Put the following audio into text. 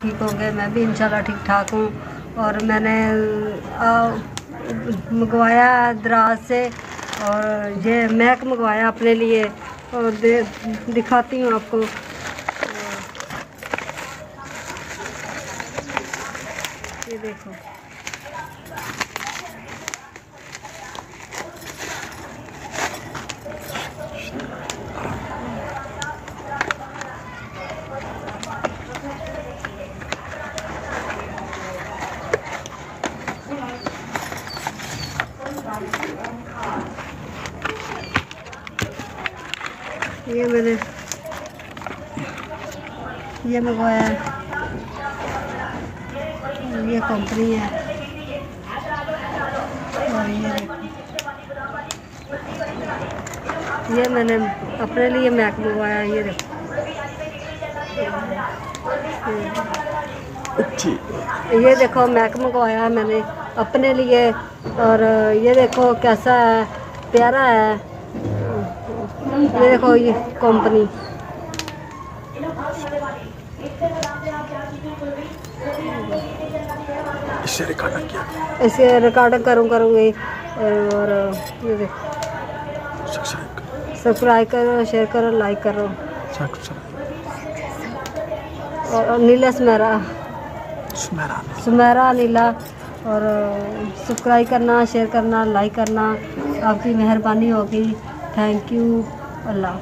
ठीक हो गए, मैं भी इंशाल्लाह ठीक ठाक हूँ। और मैंने मंगवाया दराज से, और ये मैक मंगवाया अपने लिए, और दिखाती हूँ आपको। ये देखो, ये मैंने ये मंगवाया है, ये कंपनी है। और ये देखो, ये मैंने अपने लिए मैक मंगवाया। ये देखो, ये देखो मैक मंगवाया है मैंने अपने लिए। और ये देखो कैसा है, प्यारा है। ये देखो, ये कंपनी, इसे रिकॉर्ड किया, इसे रिकॉर्ड करूँगी। और ये देखो, सब्सक्राइब करो, शेयर करो, लाइक करो। और नीला सुमेरा नीला, और सब्सक्राइब करना, शेयर करना, लाइक करना, आपकी मेहरबानी होगी। Thank you. अल्लाह।